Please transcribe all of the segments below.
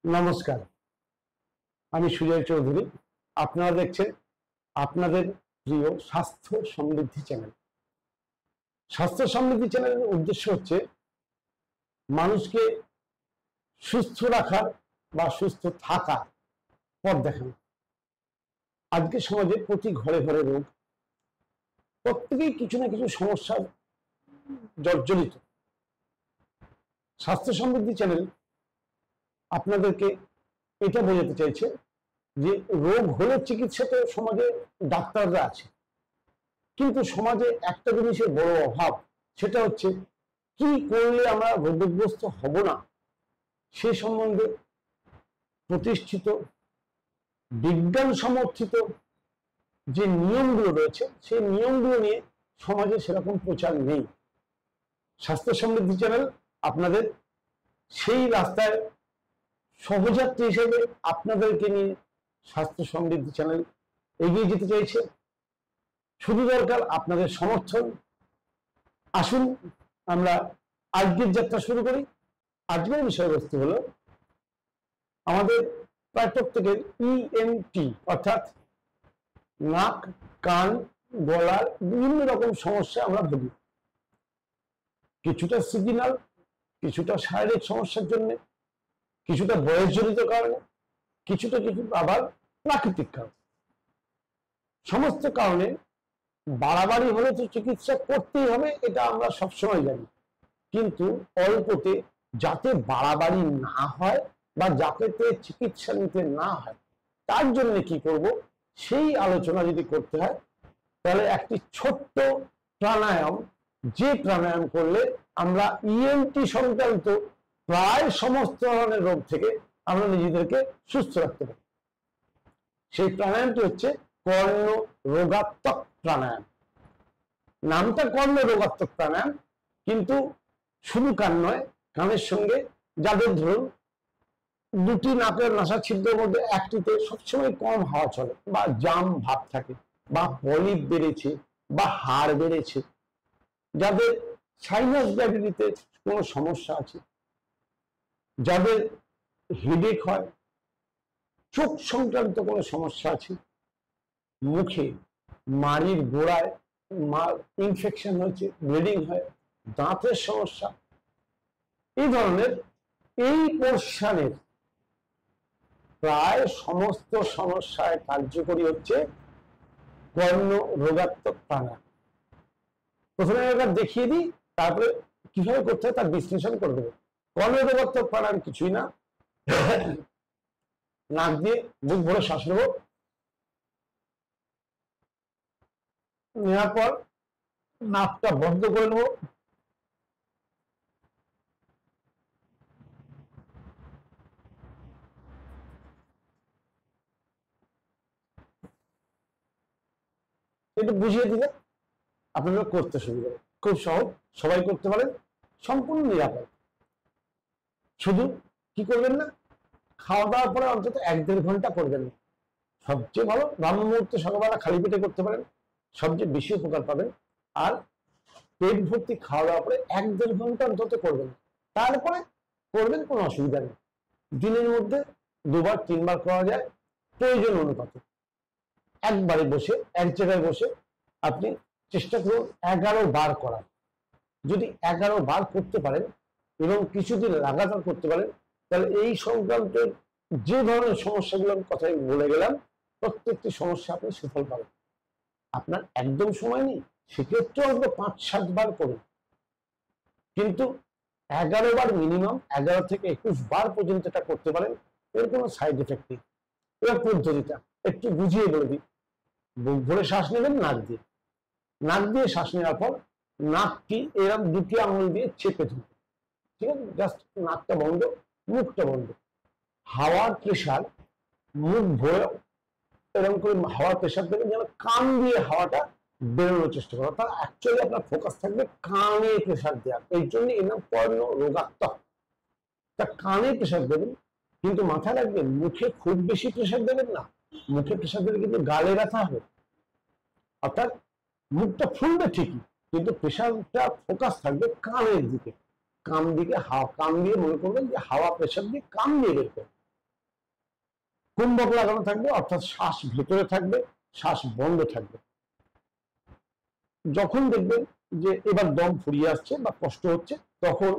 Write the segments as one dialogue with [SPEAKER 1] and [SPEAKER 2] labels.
[SPEAKER 1] নমস্কার, আমি সুজয় চৌধুরী। আপনারা দেখছেন আপনাদের প্রিয় স্বাস্থ্য সমৃদ্ধি চ্যানেল। স্বাস্থ্য সমৃদ্ধি চ্যানেলের উদ্দেশ্য হচ্ছে মানুষকে সুস্থ রাখার বা সুস্থ থাকার পথ দেখানো। আজকে সমাজে প্রতি ঘরে ঘরে রোগ, প্রত্যেকেই কিছু না কিছু সমস্যার জর্জরিত। স্বাস্থ্য সমৃদ্ধি চ্যানেল আপনাদেরকে এটা বোঝাতে চাইছে যে রোগ হলে চিকিৎসা তো সমাজে ডাক্তাররা আছে, কিন্তু সমাজে একটা জিনিসের বড় অভাব, সেটা হচ্ছে কি করলে আমরা রোগগ্রস্ত হব না সে সম্বন্ধে প্রতিষ্ঠিত বিজ্ঞান সমর্থিত যে নিয়মগুলো রয়েছে সেই নিয়মগুলো নিয়ে সমাজে সেরকম প্রচার নেই। স্বাস্থ্য সমৃদ্ধি চ্যানেল আপনাদের সেই রাস্তায় সহযাত্রী হিসেবে আপনাদেরকে নিয়ে স্বাস্থ্য সমৃদ্ধি চ্যানেল এগিয়ে যেতে চাইছে। শুধু দরকার আপনাদের সমর্থন। আসুন আমরা আজকের যাত্রা শুরু করি। আজকের বিষয়বস্তু হলো আমাদের প্রায় প্রত্যেকের ইএনটি অর্থাৎ নাক, কান, গলার বিভিন্ন রকম সমস্যা আমরা ভুগি। কিছুটা সিজনাল, কিছুটা শারীরিক সমস্যার জন্য, কিছুটা বয়সজনিত কারণে, কিছুটা আবার প্রাকৃতিক কারণ। সমস্ত কারণে বাড়াবাড়ি হলে তো চিকিৎসা করতেই হবে, এটা আমরা সবসময় জানি, কিন্তু অল্পতে যাতে বাড়াবাড়ি না হয় বা যাতে চিকিৎসা নিতে না হয় তার জন্য কি করব সেই আলোচনা যদি করতে হয়, তাহলে একটি ছোট্ট প্রাণায়াম, যে প্রাণায়াম করলে আমরা ইএনটি সংক্রান্ত প্রায় সমস্ত ধরনের রোগ থেকে আমরা নিজেদেরকে সুস্থ রাখতে পারি। সেই প্রাণায়ামটি হচ্ছে কর্ণ রোগাত্মক প্রাণায়াম। নামটা কর্ণ রোগাত্মক প্রাণায়াম, কিন্তু শুধু কান নয়, কানের সঙ্গে যাদের ধরুন দুটি নাকের নাসা ছিদ্রের মধ্যে একটিতে সবসময় কম হাওয়া চলে বা জাম ভাব থাকে বা পলিপ বেড়েছে বা হাড় বেড়েছে, যাদের সাইনাস গ্র্যাভিটিতে কোনো সমস্যা আছে, যাদের হেডেক হয়, চোখ সংক্রান্ত কোনো সমস্যা আছে, মুখে মাড়ির গোড়ায় ইনফেকশন হয়েছে, ব্লিডিং হয়, দাঁতের সমস্যা, এই ধরনের এই পোর্শনের প্রায় সমস্ত সমস্যায় কার্যকরী হচ্ছে কর্ণ রোগাত্মক প্রাণায়াম। প্রথমে একবার দেখিয়ে দিই, তারপরে কিভাবে করতে হয় তার বিশ্লেষণ করে দেবো। কর্ণ রোগাত্মক প্রাণায়াম কিছুই না, নাক দিয়ে বুক ভরে শ্বাস নেব, নেওয়ার পর নাকটা বন্ধ করে নেব, একটু বুঝিয়ে দিলে আপনারা করতে সুবিধা হবে। খুব সহজ, সবাই করতে পারেন, সম্পূর্ণ নিরাপদ। শুধু কি করবেন না, খাওয়া দাওয়ার পরে অন্তত 1-1.5 ঘন্টা করবেন না। সবচেয়ে ভালো ব্রাহ্ম মুহূর্তে সকালবেলা খালি পেটে করতে পারেন, সবচেয়ে বেশি উপকার পাবেন। আর পেট ভর্তি খাওয়া দাওয়ার পরে 1-1.5 ঘন্টা অন্তত করবেন, তারপরে করবেন, কোনো অসুবিধা নেই। দিনের মধ্যে 2-3 বার করা যায় প্রয়োজন অনুপাতে। একবারে বসে এক জায়গায় বসে আপনি চেষ্টা করুন 11 বার করার। যদি 11 বার করতে পারেন এবং কিছুদিন লাগাতার করতে পারেন, তাহলে এই সংক্রান্ত যে ধরনের সমস্যাগুলোর কথাই বলে গেলাম, প্রত্যেকটি সমস্যা আপনি সুফল পাবেন। আপনার একদম সময় নেই, সেক্ষেত্রে অল্প 5-7 বার করুন, কিন্তু 11 বার মিনিমাম, 11 থেকে 21 বার পর্যন্ত এটা করতে পারেন। এর কোনো সাইড এফেক্ট নেই। এবার পদ্ধতিটা একটু বুঝিয়ে বলে দিই। বুক ভরে শ্বাস নেবেন নাক দিয়ে, নাক দিয়ে শ্বাস নেওয়ার পর নাকটি এরকম দুটি আঙুল দিয়ে চেপে ধরবেন, ঠিক আছে? জাস্ট নাকটা বন্ধ, মুখটা বন্ধ। হাওয়ার প্রেশার মুখ ভরে এরকম করে হাওয়ার প্রেশার দেবেন, যেন কান দিয়ে হাওয়াটা বেরোনোর চেষ্টা করা। তার অ্যাকচুয়ালি আপনার ফোকাস থাকবে কানে প্রেশার দেওয়ার। এই জন্য এর নাম কর্ণ রোগাত্মক। তা কানে প্রেশার দেবেন, কিন্তু মাথায় রাখবেন মুখে খুব বেশি প্রেশার দেবেন না। মুখে প্রেশার দিলে কিন্তু গালে ব্যথা হবে, অর্থাৎ মুখটা ফুলবে ঠিকই, কিন্তু প্রেশারটা ফোকাস থাকবে কানের দিকে। কান দিকে হাওয়া, কান দিয়ে মনে করবেন যে হাওয়া প্রেশার দিয়ে কান দিয়ে বের করবে। কুম্ভক লাগানো থাকবে, অর্থাৎ শ্বাস ভেতরে থাকবে, শ্বাস বন্ধ থাকবে। যখন দেখবেন যে এবার দম ফুরিয়ে আসছে বা কষ্ট হচ্ছে, তখন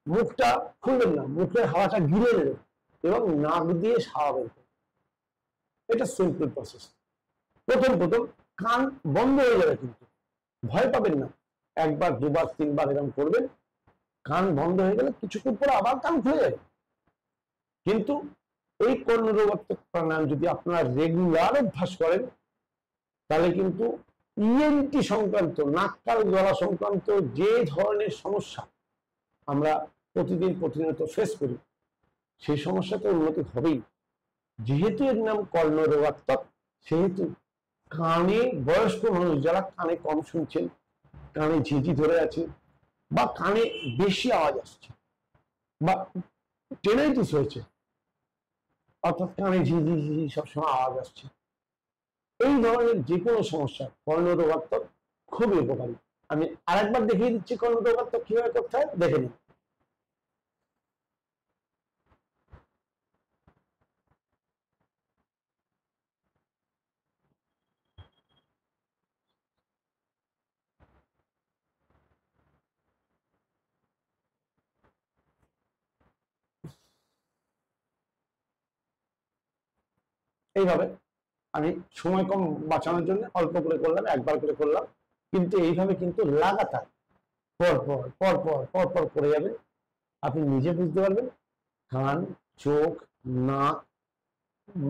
[SPEAKER 1] মুখটা খুলবেন না, মুখের হাওয়াটা গিলে নেবেন এবং নাক দিয়ে হাওয়া বের করবেন। এটা সিম্পল প্রসেস। প্রথম প্রথম কান বন্ধ হয়ে যাবে, কিন্তু ভয় পাবেন না। একবার, দুবার, তিনবার এরকম করবেন, কান বন্ধ হয়ে গেলে কিছুক্ষণ পরে আবার কান খুলে যাবে। কিন্তু এই কর্ণরোগাত্মক প্রাণায়াম যদি আপনারা রেগুলার অভ্যাস করেন, তাহলে কিন্তু ইএনটি সংক্রান্ত, নাক কান গলা সংক্রান্ত যে ধরনের সমস্যা আমরা প্রতিদিন প্রতিনিয়ত ফেস করি, সেই সমস্যাতে উন্নতি হবেই। যেহেতু এর নাম কর্ণরোগাত্মক, সেহেতু কানে, বয়স্ক মানুষ যারা কানে কম শুনছেন, কানে ঝিঁঝি ধরে আছে, বা কানে বেশি আওয়াজ আসছে, বা টেনাইটিস হয়েছে, অর্থাৎ কানে ঝিঁঝি ঝিঁঝি সবসময় আওয়াজ আসছে, এই ধরনের যে কোনো সমস্যা কর্ণরোগাত্মক খুবই উপকারী। আমি আরেকবার দেখিয়ে দিচ্ছি কর্ণরোগাত্মক কিভাবে করতে হয়, দেখে নিন। এইভাবে আমি সময় কম বাঁচানোর জন্য অল্প করে করলাম, একবার করে করলাম, কিন্তু এইভাবে কিন্তু লাগাতার পরপর পরপর পরপর করে যাবেন। আপনি নিজে বুঝতে পারবেন কান, চোখ, নাক,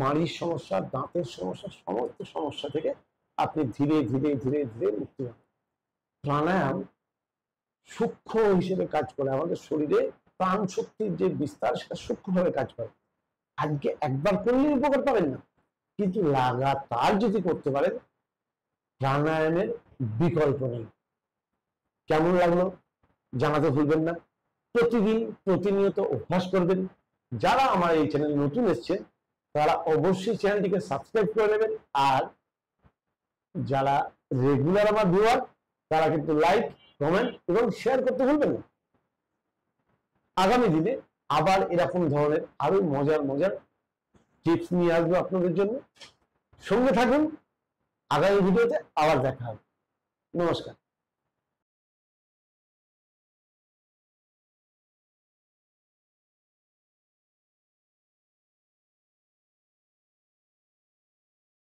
[SPEAKER 1] মাড়ির সমস্যা, দাঁতের সমস্যা, সমস্ত সমস্যা থেকে আপনি ধীরে ধীরে ধীরে ধীরে মুক্তি পাবেন। প্রাণায়াম সূক্ষ্ম হিসেবে কাজ করে, আমাদের শরীরে প্রাণ শক্তির যে বিস্তার, সেটা সূক্ষ্মভাবে কাজ করে। আজকে একবার করলে উপকার পাবেন না, কিন্তু লাগাতার যদি করতে পারেন, প্রাণায়ামের বিকল্প নেই। কেমন লাগলো জানাতে ভুলবেন না। প্রতিদিন প্রতিনিয়ত অভ্যাস করবেন। যারা আমার এই চ্যানেলে নতুন এসছে, তারা অবশ্যই চ্যানেলটিকে সাবস্ক্রাইব করে নেবেন। আর যারা রেগুলার আমার ভিউয়ার, তারা কিন্তু লাইক, কমেন্ট এবং শেয়ার করতে ভুলবেন না। আগামী দিনে আবার এরকম ধরনের আরো মজার মজার টিপস নিয়ে আসবো আপনাদের জন্য। সঙ্গে থাকুন, আগামী ভিডিওতে আবার দেখা হবে। নমস্কার।